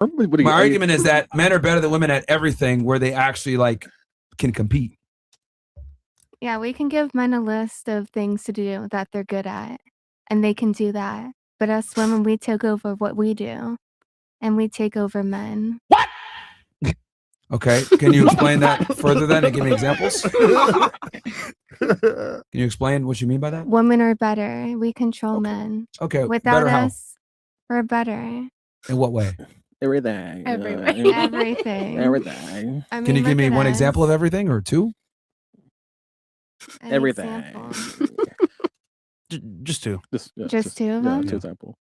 My argument is that men are better than women at everything where they actually like can compete. Yeah, we can give men a list of things to do that they're good at, and they can do that. But us women, we take over what we do, and we take over men. What? Okay, can you explain that further then and give me examples? Can you explain what you mean by that? Women are better. We control men. Okay, Without better how? us, we're better. In what way? Everything. Everything. Everything. I mean, Can you give look me at one us. example of everything or two? An Everything. example. Just two. Just two of them? Two example.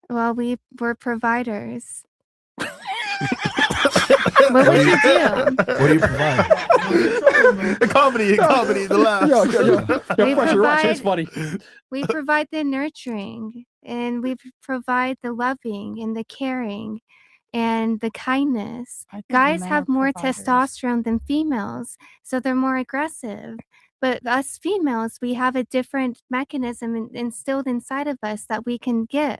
Well, we're providers. What would you do? What do you provide? The comedy, the laugh. We provide the nurturing, and we provide the loving and the caring and the kindness. Guys have more testosterone than females, so they're more aggressive. But us females, we have a different mechanism instilled inside of us that we can give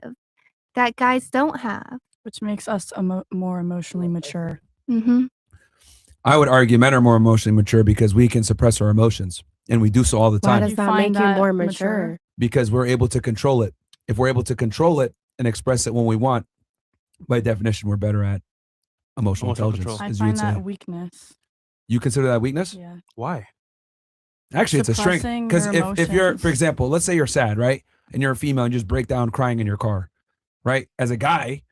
that guys don't have. Which makes us more emotionally mature. Mm-hmm. I would argue men are more emotionally mature because we can suppress our emotions, and we do so all the time. Why does that make you more mature? Because we're able to control it. If we're able to control it and express it when we want, by definition, we're better at emotional intelligence. I as you find would say. that a weakness. You consider that a weakness? Yeah. Why? Actually, it's a strength. Suppressing Because your if you're, emotions. for example, let's say you're sad, right? And you're a female and you just break down crying in your car, right? As a guy,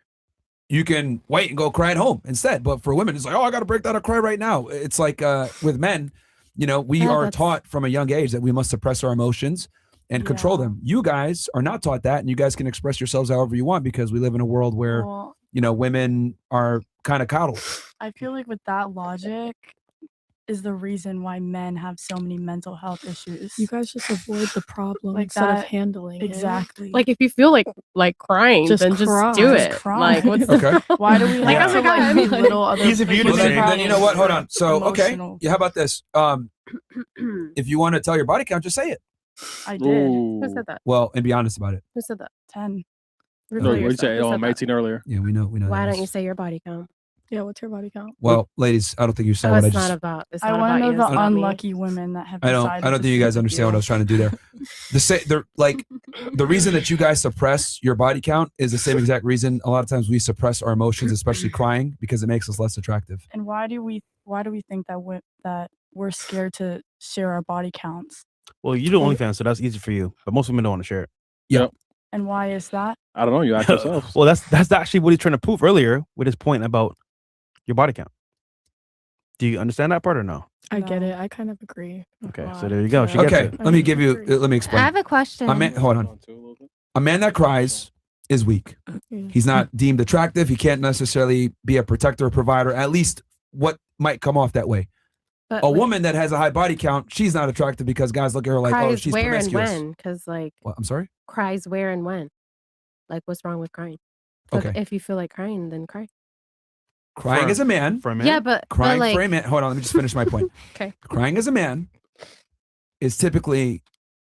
you can wait and go cry at home instead. But for women, it's like, oh, I got to break down and cry right now. It's like with men, you know, we are taught from a young age that we must suppress our emotions and control them. You guys are not taught that, and you guys can express yourselves however you want because we live in a world where, you know, women are kind of coddled. I feel like with that logic is the reason why men have so many mental health issues. You guys just avoid the problem Like instead that- of handling exactly. it. Like if you feel like crying, Just then cry. just do Just it. cry. Like what's Okay. Why do we Like, have oh to my God, like like, belittle other easy for you to people's say. Then you know what? Hold on. So Emotional. okay, yeah. How about this? If you want to tell your body count, just say it. I did. Who said that? Well, and be honest about it. Who said that? 10. What did you say? Who Oh, said I'm that? 18 earlier. Yeah, we know. Why that don't you is. say your body count? Yeah, what's your body count? Well, ladies, I don't think you saw Oh, what I it's just. not about. It's I not want to about know you. It's the about me. unlucky women that have I don't decided think to you guys stick with understand what I was trying to do there. The reason that you guys suppress your body count is the same exact reason a lot of times we suppress our emotions, especially crying, because it makes us less attractive. And why do we think that we're scared to share our body counts? Well, you do OnlyFans, so that's easy for you. But most women don't want to share it. Yeah. And why is that? I don't know. You ask yourself. Well, that's actually what he's trying to prove earlier with his point about your body count. Do you understand that part or no? I get it. I kind of agree. Okay, so there you go. She gets Okay, it. let me explain. I have a question. Hold on. A man that cries is weak. He's not deemed attractive. He can't necessarily be a protector or provider, at least what might come off that way. But, A woman that has a high body count, she's not attractive because guys look at her like, oh, cries she's where and promiscuous. when? Because like What? I'm sorry? cries where and when? Like what's wrong with crying? So Okay. If you feel like crying, then cry. Crying as a man. For a man? Yeah, but Crying like, for a man. Hold on, let me just finish my point. Okay. Crying as a man is typically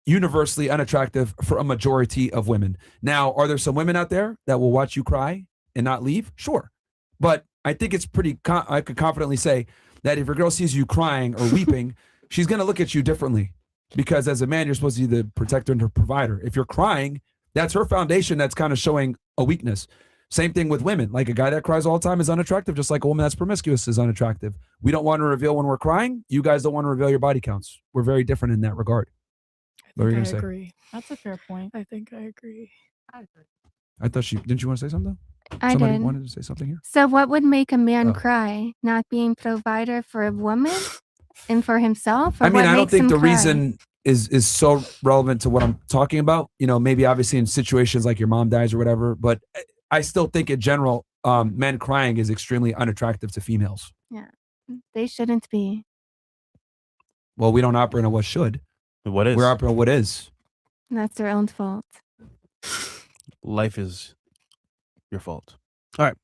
universally unattractive for a majority of women. Now, are there some women out there that will watch you cry and not leave? Sure. But I think it's I could confidently say that if a girl sees you crying or weeping, she's going to look at you differently because as a man, you're supposed to be the protector and the provider. If you're crying, that's her foundation that's kind of showing a weakness. Same thing with women. Like a guy that cries all the time is unattractive, just like a woman that's promiscuous is unattractive. We don't want to reveal when we're crying. You guys don't want to reveal your body counts. We're very different in that regard. What were you I going to say? agree. That's a fair point. I think I agree. I thought didn't you want to say something? I Somebody did. wanted to say something here? So what would make a man Oh. cry? Not being provider for a woman and for himself? Or I mean, what I don't makes think him the cry? reason is so relevant to what I'm talking about. You know, maybe obviously in situations like your mom dies or whatever, but I still think in general, men crying is extremely unattractive to females. Yeah, they shouldn't be. Well, we don't operate on what should. What is? We're operating on what is. That's their own fault. Life is your fault. All right.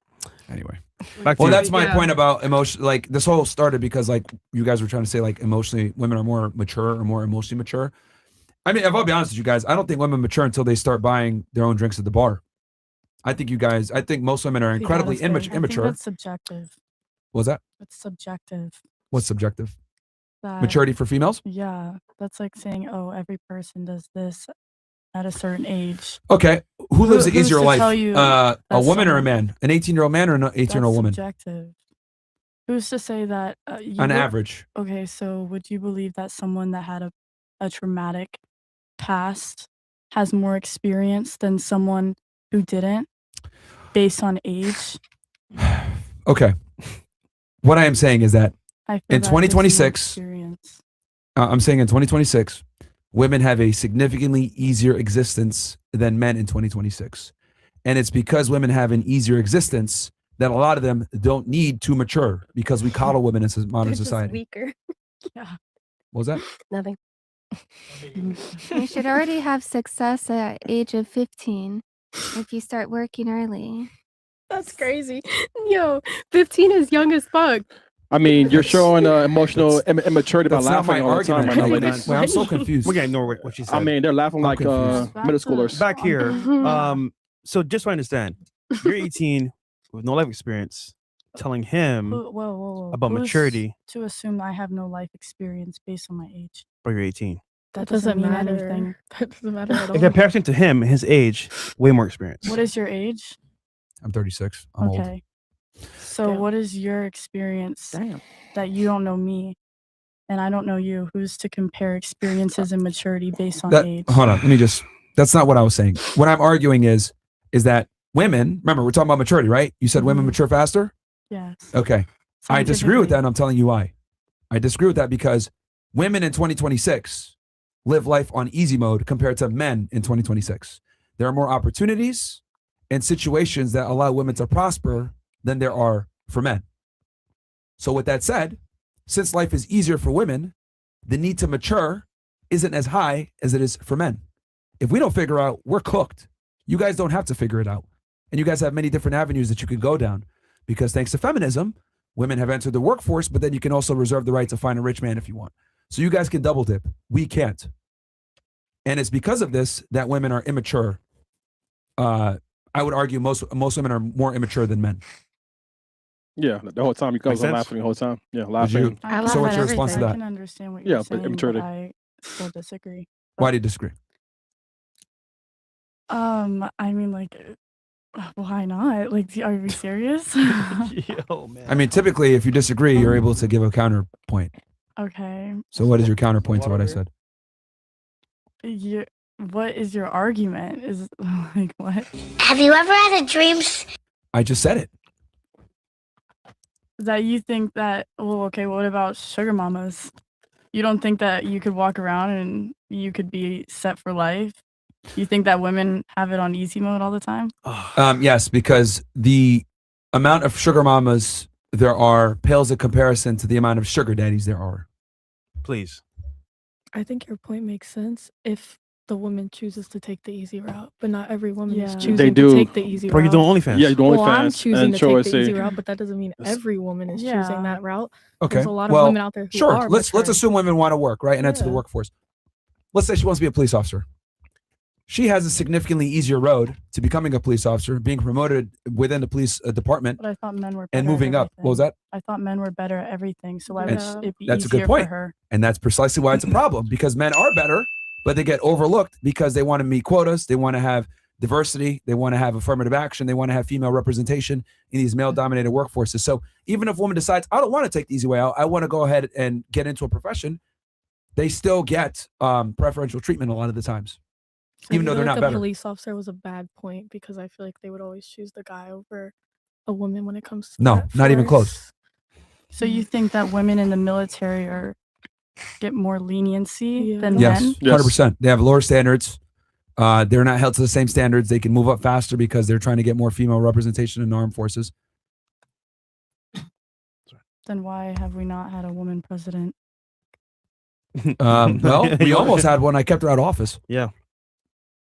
Anyway. Back to Well, you. that's my point about emotion. Like this whole started because like you guys were trying to say like emotionally, women are more mature or more emotionally mature. I mean, if I'll be honest with you guys, I don't think women mature until they start buying their own drinks at the bar. I think most women are We incredibly gotta say, I think immature. that's subjective. What was that? It's subjective. What's subjective? That, Maturity for females? Yeah, that's like saying, oh, every person does this at a certain age. Okay. Who lives an who's easier to life? tell you A that woman or a someone- man? An 18-year-old man or an 18-year-old woman? Subjective. Who's to say that? On average. Okay, so would you believe that someone that had a traumatic past has more experience than someone who didn't, based on age? Okay. What I am saying is that I feel in that gives you more 2026, experience. I'm saying in 2026, women have a significantly easier existence than men in 2026. And it's because women have an easier existence that a lot of them don't need to mature because we coddle women in modern They're just society. weaker. Yeah. What was that? Nothing. You should already have success at age of 15 if you start working early. That's crazy. Yo, 15 is young as fuck. I mean, you're showing emotional immaturity by That's not laughing my all the time argument. right now, ladies. Wait, I'm so confused. We're gonna ignore what she said. I mean, they're laughing like confused. middle schoolers. Back here. Mhm. So just so I understand, you're 18 with no life experience, telling him Whoa. about Who's maturity, to assume I have no life experience based on my age? but you're 18. That Doesn't mean matter. anything. That doesn't matter at all. In comparison to him, his age, way more experience. What is your age? I'm 36. I'm old. Okay. So Damn. what is your experience Damn. that you don't know me and I don't know you? Who's to compare experiences and maturity based on age? Hold on. That's not what I was saying. What I'm arguing is that women, remember, we're talking about maturity, right? You said women Mhm. mature faster? Yes. Okay. I disagree with Scientifically. that, and I'm telling you why. I disagree with that because women in 2026 live life on easy mode compared to men in 2026. There are more opportunities and situations that allow women to prosper than there are for men. So with that said, since life is easier for women, the need to mature isn't as high as it is for men. If we don't figure out, we're cooked. You guys don't have to figure it out. And you guys have many different avenues that you can go down because thanks to feminism, women have entered the workforce, but then you can also reserve the right to find a rich man if you want. So you guys can double dip. We can't. And it's because of this that women are immature. I would argue most women are more immature than men. Yeah, the whole time you guys are sense? laughing the whole time. Yeah, you- laughing. I laugh So what's at your response to everything. I that? can understand what Yeah, you're but saying, immaturity. but I still disagree. Why do you disagree? I mean, like, why not? Like, are you serious? Yo, man. I mean, typically, if you disagree, you're able to give a counterpoint. Okay. So what is your counterpoint to what I said? What is your argument? Is like what? Have you ever had a dream? I just said it. That you think that? Well, okay. What about sugar mamas? You don't think that you could walk around and you could be set for life? You think that women have it on easy mode all the time? Yes, because the amount of sugar mamas there are pales in comparison to the amount of sugar daddies there are. Please. I think your point makes sense if the woman chooses to take the easy route, but not every woman is Yeah. choosing They to do. take the easy Bro, route. you doing OnlyFans? Yeah, you're doing Well, I'm fans choosing and to show take the us easy a. route, but that doesn't mean It's- every woman is Yeah. choosing that route. Okay. There's a lot of well, women out there who sure. are. Let's maturing. assume women want to work, right, and enter the Yeah. workforce. Let's say she wants to be a police officer. She has a significantly easier road to becoming a police officer, being promoted within the police department, But I thought men were better and at moving up. What was everything. that? I thought men were better at everything. So why It's- would it be that's a good easier point. for her? And that's precisely why it's a problem because men are better, but they get overlooked because they want to meet quotas. They want to have diversity. They want to have affirmative action. They want to have female representation in these male dominated workforces. So even if a woman decides, I don't want to take the easy way out, I want to go ahead and get into a profession, they still get preferential treatment a lot of the times, I even though feel they're like not the better. police officer was a bad point because I feel like they would always choose the guy over a woman when it comes to No, that not even close. force. So you think that women in the military get more leniency Yeah. than Yes, men? 100%. They have lower standards. They're not held to the same standards. They can move up faster because they're trying to get more female representation in the armed forces. Then why have we not had a woman president? Well, we almost had one. I kept her out of office. Yeah.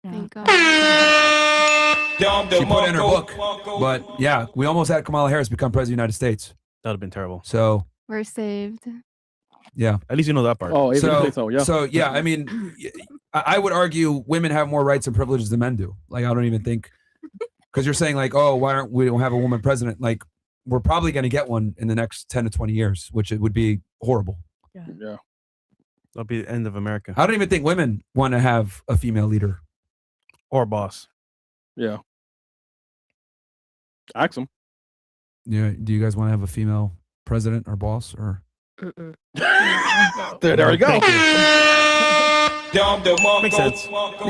Yeah. Thank God. She put in her book. But yeah, we almost had Kamala Harris become president of the United States. That would have been terrible. So We're saved. yeah. At least you know that part. Oh, even So, so, yeah. so yeah, I mean, I would argue women have more rights and privileges than men do. Like I don't even think Because you're saying like, oh, why aren't we don't have a woman president? Like, we're probably going to get one in the next 10 to 20 years, which it would be horrible. Yeah. That'll be the end of America I don't even think women want to have a female leader. or boss. Yeah. Ask them. Yeah. Do you guys want to have a female president or boss or? Mm-mm. There we go. Makes sense.